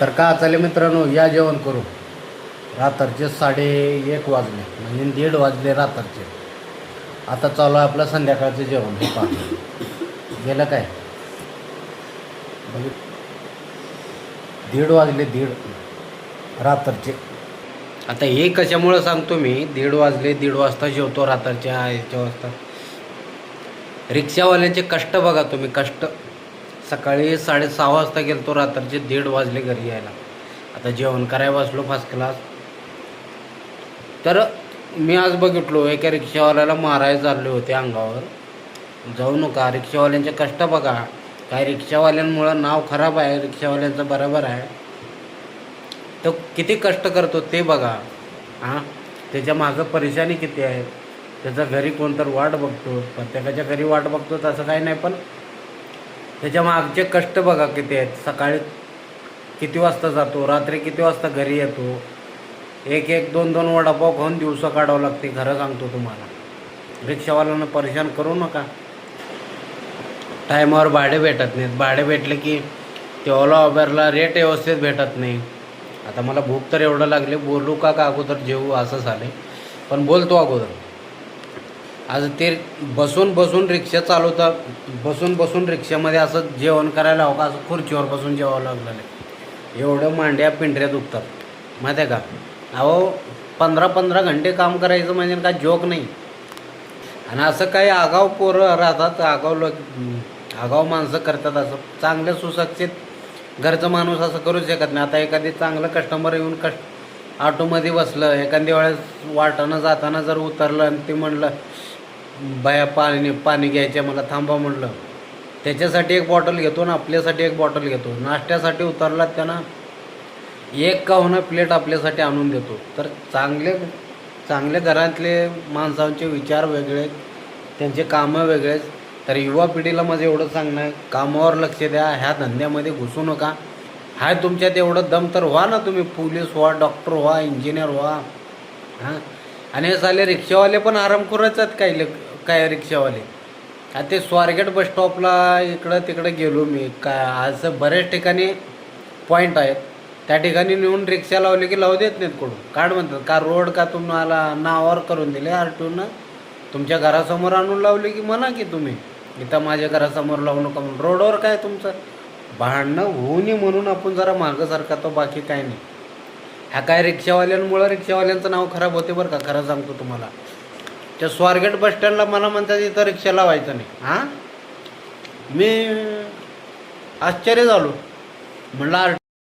तर का चालेल मित्रांनो, या जेवण करू. रात्रचे 1:30 वाजले, म्हणजे 1:30 वाजले रात्रचे. आता चालू आहे आपलं संध्याकाळचं जेवण. हे पहा गेलं काय, 1:30 वाजले, 1:30 रात्रचे. आता हे कशामुळं सांगतो मी, 1:30 वाजले, 1:30 वाजता जेवतो रात्रच्या ह्याच्या वाजता. रिक्षावाल्याचे कष्ट बघा तुम्ही, कष्ट. सकाळी 6:30 वाजता गेलो तो, रात्रीचे 1:30 वाजले घरी यायला. आता जेवण करायला बसलो फर्स्ट क्लास. तर मी आज बघितलो एका रिक्षावाल्याला मारायला चालले होते अंगावर. जाऊ नका, रिक्षावाल्यांचे कष्ट बघा. काय रिक्षावाल्यांमुळं नाव खराब आहे, रिक्षावाल्यांचं बरोबर आहे. तो किती कष्ट करतो ते बघा. हां, त्याच्या मागं परेशानी किती आहे. त्याच्या घरी कोणतर वाट बघतो, प्रत्येकाच्या घरी वाट बघतो तसं काही नाही, पण त्याच्या मागचे कष्ट बघा किती आहेत. सकाळी किती वाजता जातो, रात्री किती वाजता घरी येतो. एक एक दोन दोन वडापाव खाऊन दिवस काढावं लागते. खरं सांगतो तुम्हाला, रिक्षावाल्यांना परेशान करू नका. टायमावर भाडे भेटत नाहीत, भाडे भेटले की ते ओला उबेरला रेट व्यवस्थित भेटत नाही. आता मला भूक तर एवढं लागले, बोलू का अगोदर जेवू असं झालं. पण बोलतो अगोदर. आज ते बसून बसून रिक्षा चालवतात, बसून बसून रिक्षामध्ये असं जेवण करायला हवं का, असं खुर्चीवर बसून जेवावं लागलं आहे. एवढं मांड्या पिंढऱ्या दुखतात माहिती आहे का. अहो 15-15 घंटे काम करायचं म्हणजे काय जोक नाही. आणि असं काही आगाव पोरं राहतात, आगाव माणसं करतात. असं चांगलं सुशिक्षित घरचं माणूस असं करू शकत नाही. आता एखादी चांगलं कस्टमर येऊन ऑटोमध्ये बसलं, एखाद्या वेळेस वाटानं जाताना जर उतरलं आणि ते म्हणलं बाया पाणी घ्यायचं मला, थांबा म्हणलं, त्याच्यासाठी एक बॉटल घेतो ना आपल्यासाठी एक बॉटल घेतो. नाश्त्यासाठी उतरला त्यांना एक का होणं प्लेट आपल्यासाठी आणून देतो. तर चांगले घरातले माणसांचे विचार वेगळे, त्यांचे कामं वेगळेच. तर युवा पिढीला माझं एवढं सांगणं आहे, कामावर लक्ष द्या, ह्या धंद्यामध्ये घुसू नका. हाय तुमच्यात एवढं दम तर व्हा ना, तुम्ही पोलीस व्हा, डॉक्टर व्हा, इंजिनियर व्हा. हां, आणि हे साले रिक्षावाले पण आरामखोरच आहेत. काय रिक्षावाले ते स्वारगेट बसस्टॉपला इकडं तिकडं गेलो मी, काय असं बऱ्याच ठिकाणी पॉईंट आहेत, त्या ठिकाणी नेऊन रिक्षा लावली की लावू देत नाहीत. कोण काढ म्हणतात का, रोड का तुम्हाला नावावर करून दिले आरटीओनं, तुमच्या घरासमोर आणून लावली की म्हणा की तुम्ही इथं माझ्या घरासमोर लावू नका म्हणून. रोडवर काय तुमचं भांडणं होऊ नये म्हणून आपण जरा मागं सारखा, तो बाकी काय नाही. ह्या काय रिक्षावाल्यांमुळं रिक्षावाल्यांचं नाव खराब होते बरं का, खरं सांगतो तुम्हाला. त्या स्वारगेट बसस्टँडला मला म्हणतात इथं रिक्षा लावायचं नाही. हां, मी आश्चर्य झालो. म्हणलं